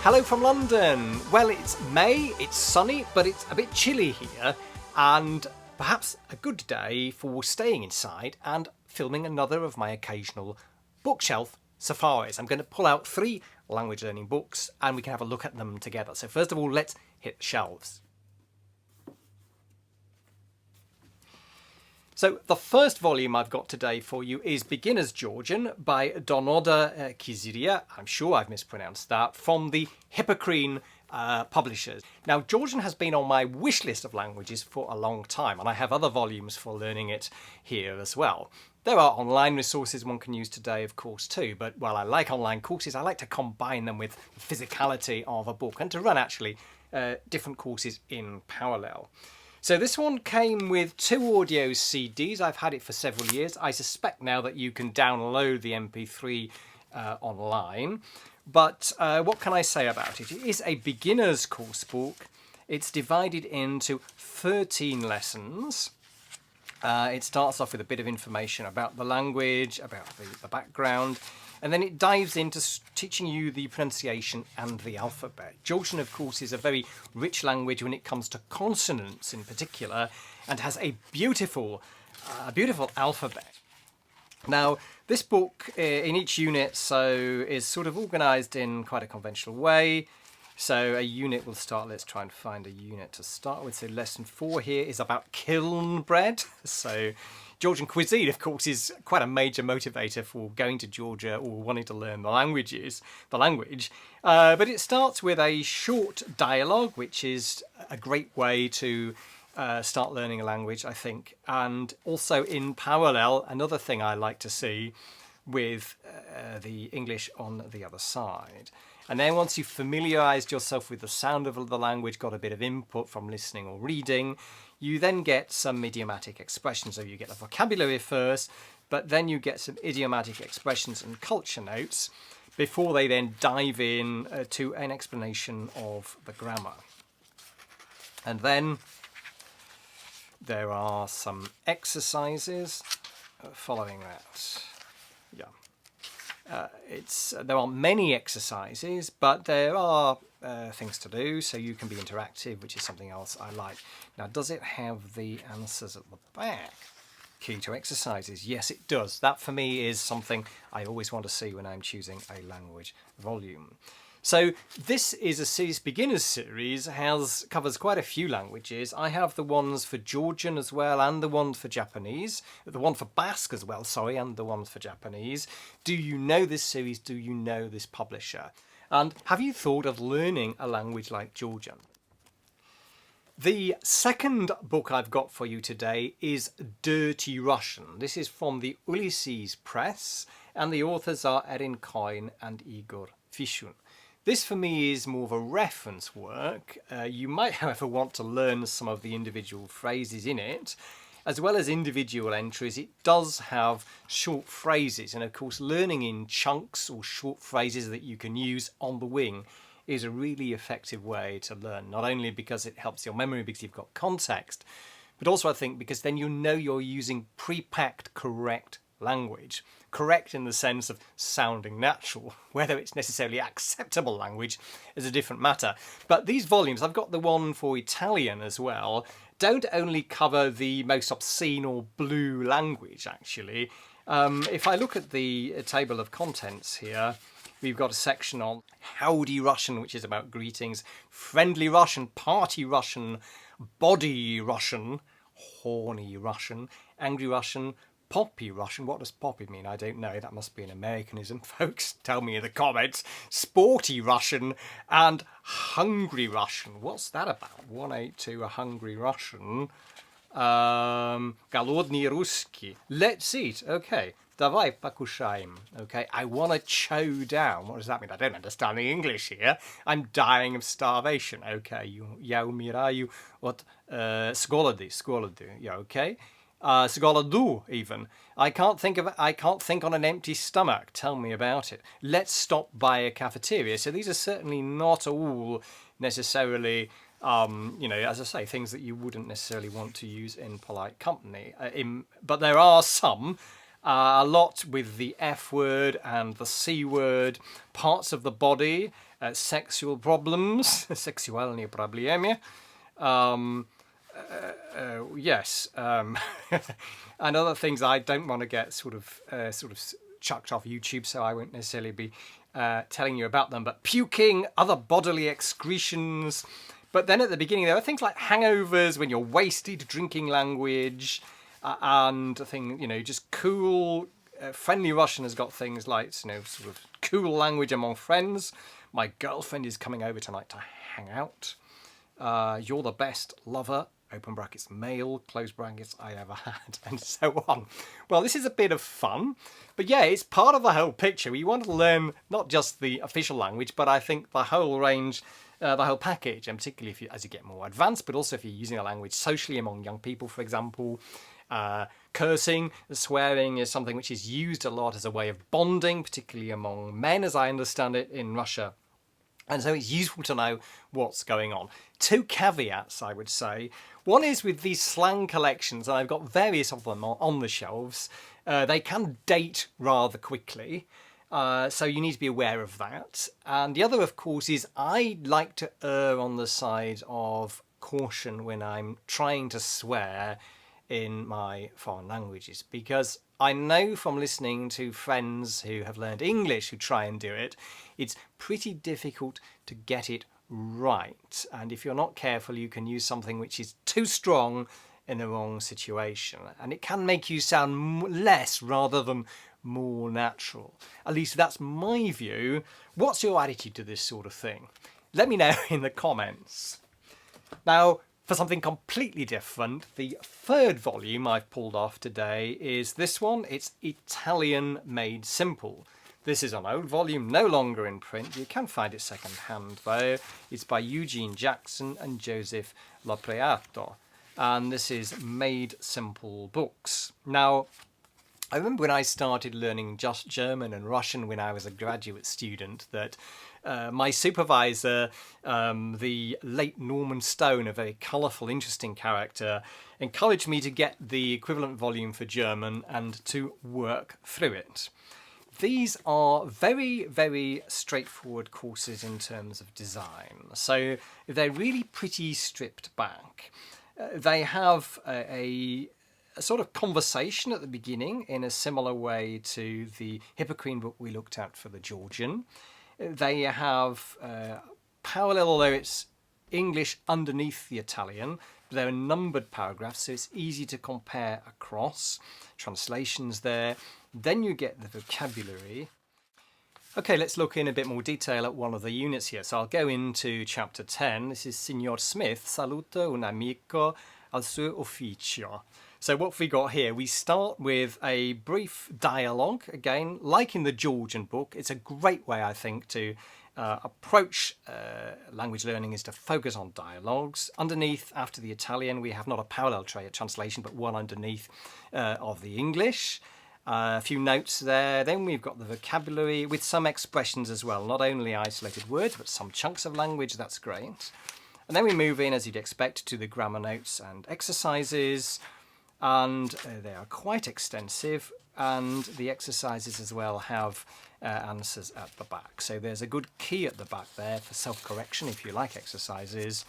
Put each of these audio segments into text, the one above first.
Hello from London. Well, it's May, it's sunny, but it's a bit chilly here, and perhaps a good day for staying inside and filming another of my occasional bookshelf safaris. I'm going to pull out 3 language learning books and we can have a look at them together. So first of all, let's hit the shelves. So the first volume I've got today for you is Beginner's Georgian by Donoda Kiziria. I'm sure I've mispronounced that, from the Hippocrene publishers. Now, Georgian has been on my wish list of languages for a long time, and I have other volumes for learning it here as well. There are online resources one can use today, of course, too, but while I like online courses, I like to combine them with the physicality of a book and to run actually different courses in parallel. So this one came with 2 audio CDs. I've had it for several years. I suspect now that you can download the MP3 online. But what can I say about it? It is a beginner's course book. It's divided into 13 lessons. It starts off with a bit of information about the language, about the background, and then it dives into teaching you the pronunciation and the alphabet. Georgian, of course, is a very rich language when it comes to consonants in particular, and has a beautiful alphabet. Now, this book in each unit is sort of organised in quite a conventional way. So a unit will start, let's try and find a unit to start with. So lesson 4 here is about kiln bread. So Georgian cuisine, of course, is quite a major motivator for going to Georgia or wanting to learn the language. But it starts with a short dialogue, which is a great way to start learning a language, I think. And also in parallel, another thing I like to see with the English on the other side. And then once you've familiarised yourself with the sound of the language, got a bit of input from listening or reading, you then get some idiomatic expressions. So you get the vocabulary first, but then you get some idiomatic expressions and culture notes before they then dive in to an explanation of the grammar. And then there are some exercises following that. Yeah. There aren't many exercises, but there are things to do, so you can be interactive, which is something else I like. Now, does it have the answers at the back? Key to exercises. Yes, it does. That for me is something I always want to see when I'm choosing a language volume. So this is a series, beginner's series, covers quite a few languages. I have the ones for Georgian as well, and the one for Japanese, the one for Basque as well, sorry, and the ones for Japanese. Do you know this series? Do you know this publisher? And have you thought of learning a language like Georgian? The second book I've got for you today is Dirty Russian. This is from the Ulysses Press, and the authors are Erin Coyne and Igor Fishun. This for me is more of a reference work. You might, however, want to learn some of the individual phrases in it. As well as individual entries, it does have short phrases, and of course learning in chunks or short phrases that you can use on the wing is a really effective way to learn, not only because it helps your memory because you've got context, but also I think because then you know you're using pre-packed correct language. Correct in the sense of sounding natural. Whether it's necessarily acceptable language is a different matter. But these volumes, I've got the one for Italian as well, don't only cover the most obscene or blue language, actually. If I look at the table of contents here, we've got a section on Howdy Russian, which is about greetings, Friendly Russian, Party Russian, Body Russian, Horny Russian, Angry Russian, Poppy Russian. What does poppy mean? I don't know. That must be an Americanism, folks. Tell me in the comments. Sporty Russian and Hungry Russian. What's that about? 182, a Hungry Russian. Голодный русский. Let's eat. Okay. Давай покушаем. Okay. I want to chow down. What does that mean? I don't understand the English here. I'm dying of starvation. Okay. Я умираю от с голоду. Yeah, okay. С голоду, even. I can't think on an empty stomach. Tell me about it. Let's stop by a cafeteria. So these are certainly not all necessarily, as I say, things that you wouldn't necessarily want to use in polite company. But there are some, a lot with the F word and the C word, parts of the body, sexual problems, seksualne problemy. Yes, and other things I don't want to get sort of chucked off YouTube, so I won't necessarily be telling you about them. But puking, other bodily excretions. But then at the beginning there are things like hangovers, when you're wasted, drinking language, and a thing, just cool. Friendly Russian has got things like, sort of cool language among friends. My girlfriend is coming over tonight to hang out. You're the best lover, open brackets, male, close brackets, I ever had, and so on. Well, this is a bit of fun, but yeah, it's part of the whole picture. We want to learn not just the official language, but I think the whole range, the whole package, and particularly as you get more advanced, but also if you're using a language socially among young people, for example. Cursing, swearing is something which is used a lot as a way of bonding, particularly among men, as I understand it, in Russia. And so it's useful to know what's going on. Two caveats, I would say. One is with these slang collections, and I've got various of them on the shelves. They can date rather quickly, so you need to be aware of that. And the other, of course, is I like to err on the side of caution when I'm trying to swear in my foreign languages, because I know from listening to friends who have learned English who try and do it, it's pretty difficult to get it right. And if you're not careful, you can use something which is too strong in the wrong situation. And it can make you sound less rather than more natural. At least that's my view. What's your attitude to this sort of thing? Let me know in the comments. Now, for something completely different, the third volume I've pulled off today is this one. It's Italian Made Simple. This is an old volume, no longer in print. You can find it second-hand though. It's by Eugene Jackson and Joseph Lopreato. And this is Made Simple Books. Now, I remember when I started learning just German and Russian when I was a graduate student that my supervisor, the late Norman Stone, a very colourful, interesting character, encouraged me to get the equivalent volume for German and to work through it. These are very, very straightforward courses in terms of design. So they're really pretty stripped back. They have a sort of conversation at the beginning in a similar way to the Hippocrene book we looked at for the Georgian. They have parallel, although it's English underneath the Italian. There are numbered paragraphs, so it's easy to compare across. Translations there. Then you get the vocabulary. Okay, let's look in a bit more detail at one of the units here. So I'll go into chapter 10. This is Signor Smith saluta un amico al suo ufficio. So what have we got here? We start with a brief dialogue. Again, like in the Georgian book, it's a great way, I think, to approach language learning is to focus on dialogues. Underneath, after the Italian, we have not a parallel translation, but one underneath of the English. A few notes there. Then we've got the vocabulary with some expressions as well, not only isolated words, but some chunks of language. That's great. And then we move in, as you'd expect, to the grammar notes and exercises. And they are quite extensive, and the exercises as well have answers at the back. So there's a good key at the back there for self-correction if you like exercises,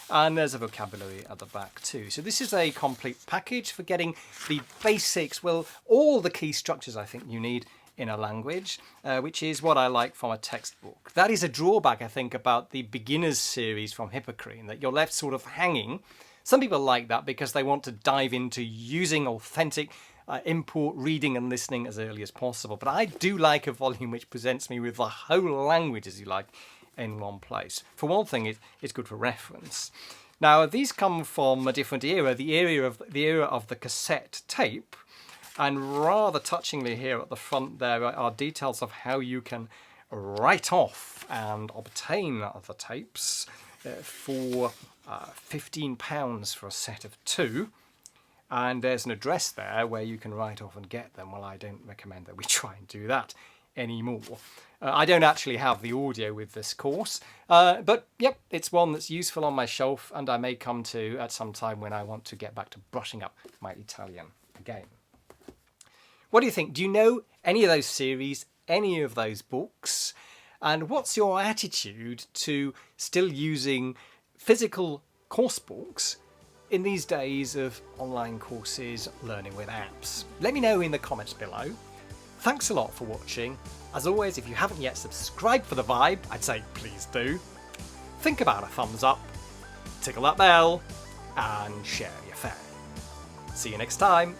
and there's a vocabulary at the back too. So this is a complete package for getting the basics, well, all the key structures I think you need in a language, which is what I like from a textbook. That is a drawback, I think, about the beginners series from Hippocrene, that you're left sort of hanging. Some people like that because they want to dive into using authentic import reading and listening as early as possible. But I do like a volume which presents me with the whole language, as you like, in one place. For one thing, it's good for reference. Now, these come from a different era, the era of the cassette tape. And rather touchingly here at the front there are details of how you can write off and obtain the tapes for £15 for a set of 2, and there's an address there where you can write off and get them. Well, I don't recommend that we try and do that anymore. I don't actually have the audio with this course, but yep, it's one that's useful on my shelf, and I may come to at some time when I want to get back to brushing up my Italian again. What do you think? Do you know any of those series, any of those books? And what's your attitude to still using physical course books in these days of online courses, learning with apps? Let me know in the comments below. Thanks a lot for watching. As always, if you haven't yet subscribed for the vibe, I'd say please do. Think about a thumbs up, tickle that bell, and share your fan. See you next time.